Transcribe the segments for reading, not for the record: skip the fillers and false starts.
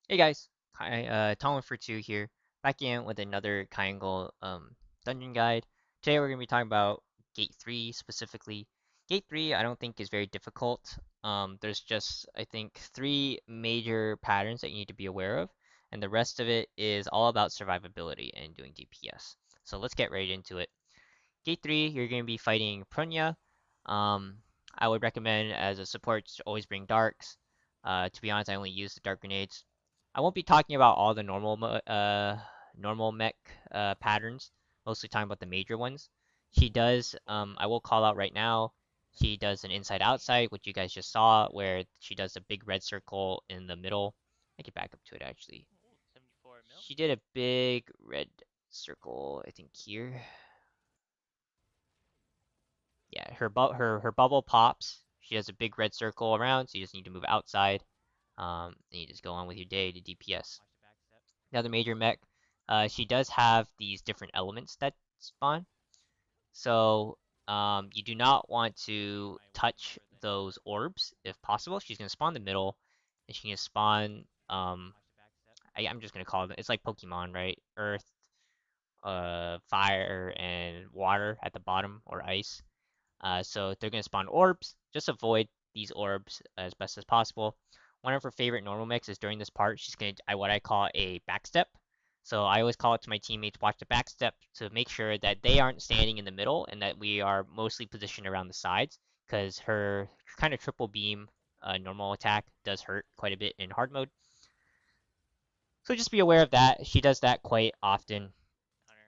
Hey guys, hi, Tom142 here, back in with another Kayangel dungeon guide. Today we're gonna be talking about Gate 3 specifically. Gate 3 I don't think is very difficult. There's just I think three major patterns that you need to be aware of, and the rest of it is all about survivability and doing DPS. So let's get right into it. Gate 3, you're gonna be fighting Prunya. Um, I would recommend as a support to always bring darks. To be honest, I only use the dark grenades. I won't be talking about all the normal mech patterns. Mostly talking about the major ones. She does. I will call out right now. She does an inside outside, which you guys just saw, where she does a big red circle in the middle. I can back up to it actually. 74 mil? She did a big red circle, I think here. Yeah, her bubble pops. She has a big red circle around, so you just need to move outside. And you just go on with your day to DPS. Watch the back step. Another major mech. She does have these different elements that spawn. So you do not want to My wings touch over there. those orbs if possible. She's gonna spawn in the middle, and she's gonna spawn. Watch the back step. I'm just gonna call it. It's like Pokemon, right? Earth, fire, and water at the bottom, or ice. So they're gonna spawn orbs. Just avoid these orbs as best as possible. One of her favorite normal mix is during this part, she's gonna what I call a backstep. So I always call it to my teammates, watch the backstep to make sure that they aren't standing in the middle and that we are mostly positioned around the sides, because her kind of triple beam normal attack does hurt quite a bit in hard mode. So just be aware of that. She does that quite often.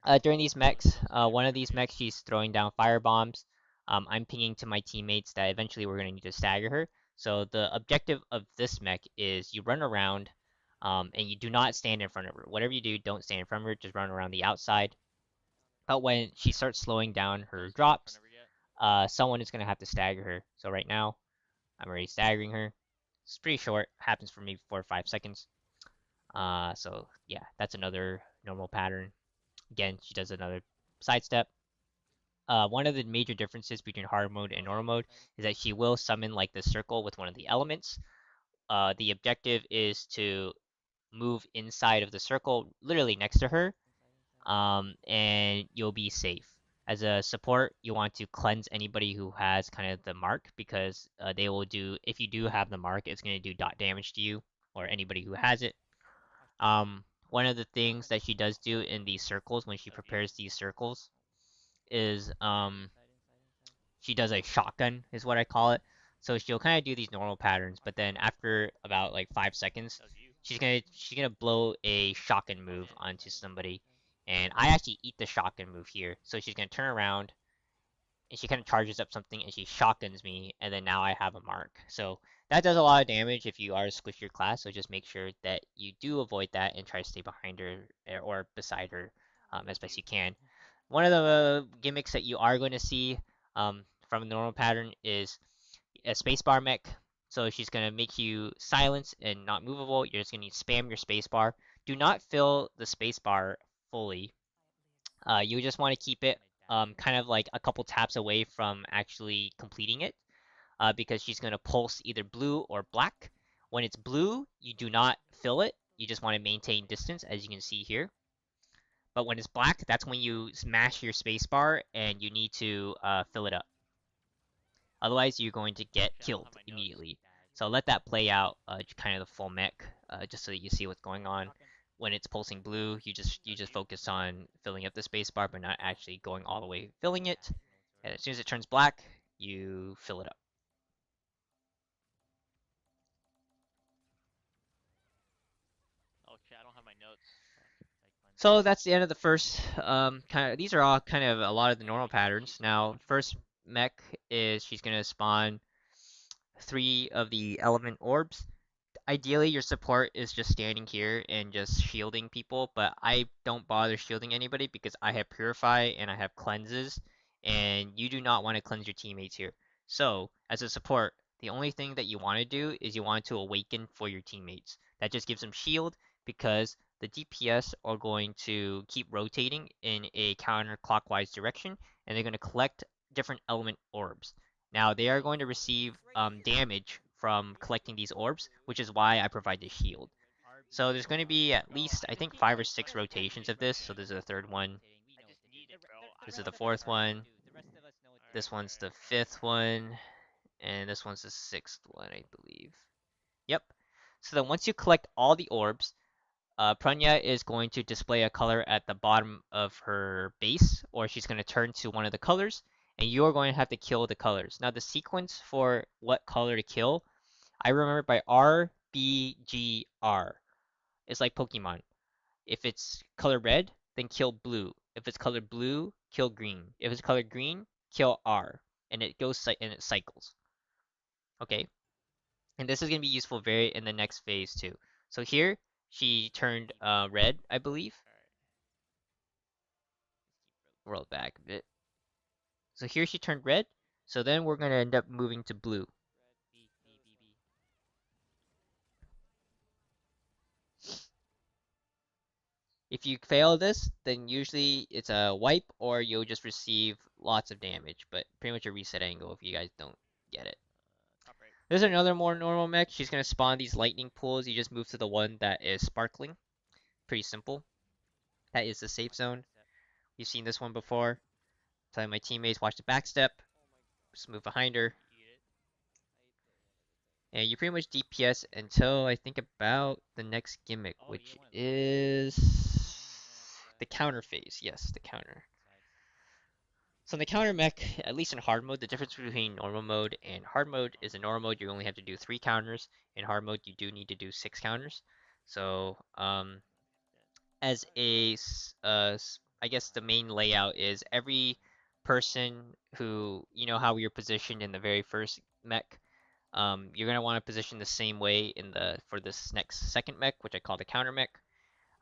Hunter. During these One mechs, step one of right these here. mechs, she's throwing down fire bombs. I'm pinging to my teammates that eventually we're going to need to stagger her. So the objective of this mech is you run around, and you do not stand in front of her. Whatever you do, don't stand in front of her. Just run around the outside. But when she starts slowing down her No stand in front drops, of her yet. someone is going to have to stagger her. So right now, I'm already staggering her. It's pretty short. Happens for maybe 4 or 5 seconds. So yeah, that's another normal pattern. Again, she does another sidestep. One of the major differences between hard mode and normal mode is that she will summon like the circle with one of the elements. The objective is to move inside of the circle, literally next to her, and you'll be safe. As a support, you want to cleanse anybody who has kind of the mark, because they will do, if you do have the mark, it's going to do dot damage to you or anybody who has it. Watch back. One of the things that she does do in these circles when she No view. prepares these circles is Inside, inside, inside, inside. she does a shotgun is what I call it. So she'll kind of do these normal patterns, but then after about like 5 seconds, No view. she's gonna blow a shotgun Oh, move inside, onto inside, inside, somebody, inside. and I actually eat the shotgun move here. So she's gonna turn around and she kind of charges up something and she shotguns me, and then now I have a mark. So that does a lot of damage if you are to squish your class. So just make sure that you do avoid that and try to stay behind her or beside her No as best view. you can. One of the gimmicks that you are going to see from a normal pattern is a spacebar mech. So she's going to make you silence and not movable. You're just going to spam your spacebar. Do not fill the spacebar fully. You just want to keep it My dad is kind of like a couple taps away from actually completing it, because she's going to pulse either blue or black. When it's blue, you do not fill it. You just want to maintain distance, as you can see here. But when it's black, that's when you smash your spacebar and you need to fill it up. Otherwise, you're going to get Shit, I don't killed have my notes. immediately. Dag. So let that play out, kind of the full mech, just so that you see what's going on. Shotgun. When it's pulsing blue, you No just view. focus on filling up the spacebar, but not actually going all the way filling it. Dag. And as soon as it turns black, you fill it up. Oh shit, I don't have my notes. Like cleanse. So that's the end of the first kind of. These are all kind of a lot of the Wait, normal which patterns. Now, one? first mech is she's gonna spawn three of the element orbs. Ideally, your support is just standing here and just shielding people, but I don't bother shielding anybody because I have Purify and I have Cleanses, and you do not want to cleanse your teammates here. So, as a support, the only thing that you want to do is you want to awaken for your teammates. That just gives them shield, because the DPS are going to keep rotating in a counterclockwise direction, and they're going to collect different element orbs. Now, they are going to receive damage from collecting these orbs, which is why I provide the shield. So there's going to be at least, I think, 5 or 6 rotations of this. So this is the third one. I just need it, bro. This is the fourth one. This Alright, one's the alright. fifth one. And this one's the sixth one, I believe. Yep. So then once you collect all the orbs, Pranya is going to display a color at the bottom of her base, or she's going to turn to one of the colors, and you're going to have to kill the colors. Now, the sequence for what color to kill, I remember by R, B, G, R. It's like Pokemon. If it's color red, then kill blue. If it's color blue, kill green. If it's color green, kill R. And it goes and it cycles. Okay? And this is going to be useful very in the next phase too. So here, she turned red, I believe. Alright. Roll back a bit. So here she turned red. So then we're going to end up moving to blue. If you fail this, then usually it's a wipe or you'll just receive lots of damage, but pretty much a reset angle if you guys don't get it. Top right. There's another more normal mech. She's going to spawn these lightning pools. You just move to the one that is sparkling. Pretty simple. That is the safe zone. You've seen this one before. Telling my teammates, watch the backstep. Just move behind her. Eat it. And you pretty much DPS until I think about the next gimmick, which is the counter phase. Yes, the counter. So in the counter mech, at least in hard mode, the difference between normal mode and hard mode is in normal mode you only have to do 3 counters. In hard mode you do need to do 6 counters. So as a I guess the main layout is every person who, you know how you're positioned in the very first mech, you're gonna want to position the same way in the for this next second mech, which I call the counter mech.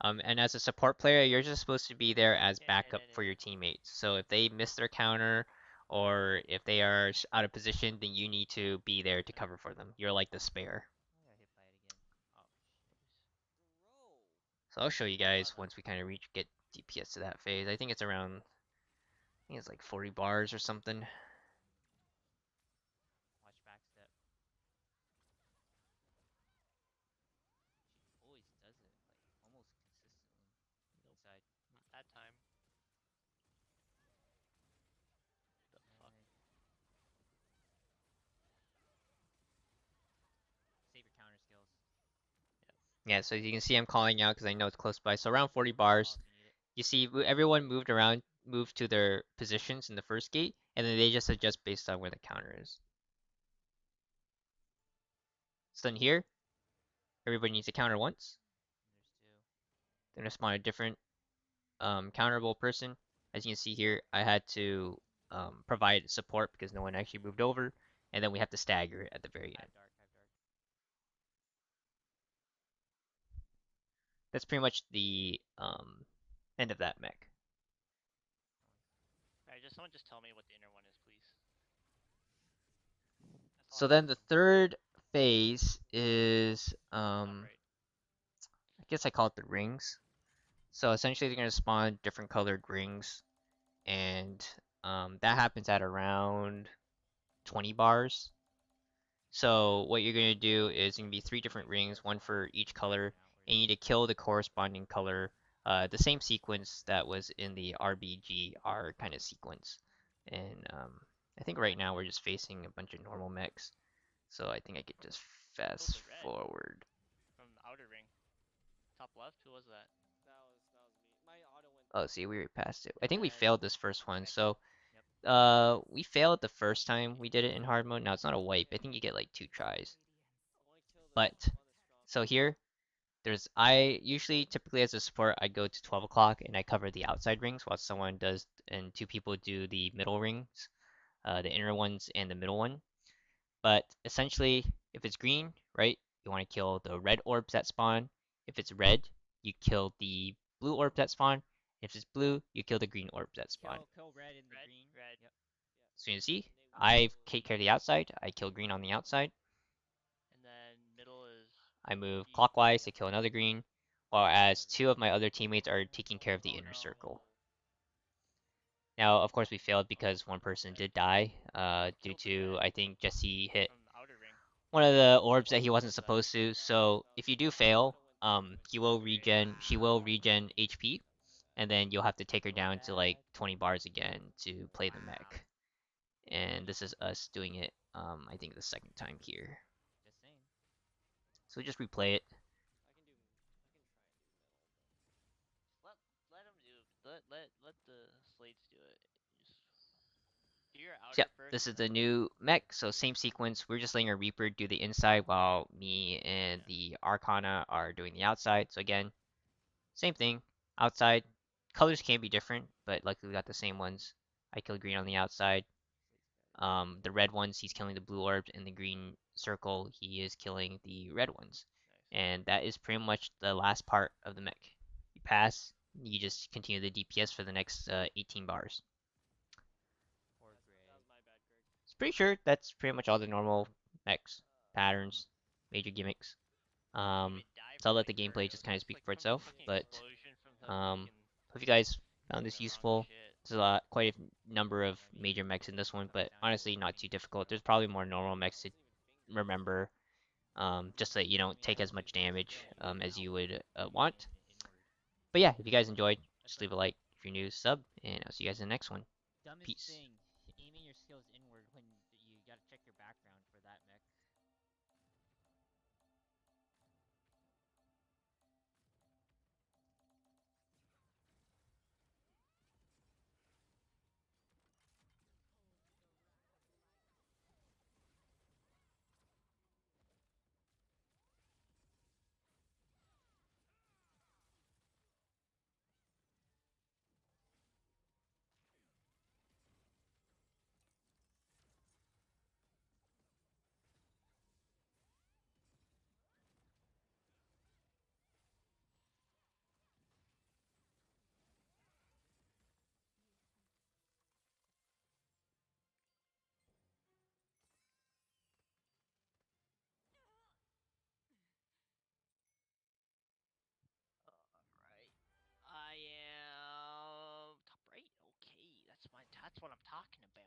And as a support player, you're just supposed to be there as backup for your teammates. So if they miss their counter or if they are out of position, then you need to be there to cover for them. You're like the spare. Oh, So I'll show you guys once we kind of get DPS to that phase. I think it's around, I think it's like 40 bars or something. that time. The fuck? Yeah, so you can see I'm calling out because I know it's close by. So around 40 bars. You see, everyone moved to their positions in the first gate, and then they just adjust based on where the counter is. So then here, everybody needs to counter once. They're gonna spawn a different counterable person. As you can see here, I had to provide support because no one actually moved over, and then we have to stagger at the very end. That's pretty much the end of that mech. Alright, someone just tell me what the inner one is, please. So then the third phase is Right. I guess I call it the rings. So essentially, they're gonna spawn different colored rings, and that happens at around 20 bars. So what you're gonna do is gonna be 3 different rings, one for each color, and you need to kill the corresponding color, the same sequence that was in the RBGR kind of sequence. And I think right now we're just facing a bunch of normal mechs, so I think I could just Who's fast the red? forward. From the outer ring. Top left? Who was that? Oh, see, we already passed it. I And think we then failed this first one, mechs. so we failed the first time we did it in hard mode. Now it's not a wipe. I think you get like 2 tries. But so here, I usually typically as a support I go to 12 o'clock and I cover the outside rings while someone does and 2 people do the middle rings, the inner ones and the middle one. But essentially, if it's green, right, you want to kill the red orbs that spawn. If it's red, you kill the blue orbs that spawn. If it's blue, you kill the green orbs that spawn. Red. So you see, I take care of the outside. I kill green on the outside. And then middle is I move clockwise to kill another green, while as 2 of my other teammates are taking care of the oh inner no. circle. Now, of course, we failed because one person did die, due Killed the to, red I think, Jesse hit from the outer ring. one of the orbs that he Who wasn't was that? supposed to. So if you do fail, he will regen. She will regen HP, and then you'll have to take her down to like 20 bars again to play the mech. And this is us doing it. I think the second time here. So just replay it. Let them do. Let the slates do it. Just do your So yeah, outer first, this and is then the new mech. So same sequence. We're just letting our Reaper do the inside while me and yeah, the Arcana are doing the outside. So again, same thing. Outside colors can be different, but luckily we got the same ones. I kill green on the outside. The red ones, he's killing the blue orbs. In the green circle, he is killing the red ones. nice. And that is pretty much the last part of the mech. You pass, you just continue the DPS for the next 18 bars. That was my bad, Greg. It's pretty sure that's pretty much all the normal mechs, patterns, major gimmicks. I didn't Um, even die so I'll from let the the curve. gameplay just kind of Just speak like for from the itself. fucking But explosion from the fucking hope you guys found doing this the wrong useful. shit. There's a lot, quite a number of major mechs in this one, but honestly, not too difficult. There's probably more normal mechs to remember, just so that you don't take as much damage as you would want. But yeah, if you guys enjoyed, just leave a like. If you're new, sub, and I'll see you guys in the next one. Peace. Aiming your skills inward when you gotta check your background for that mech. Right. I am top right. Okay, that's what I'm talking about.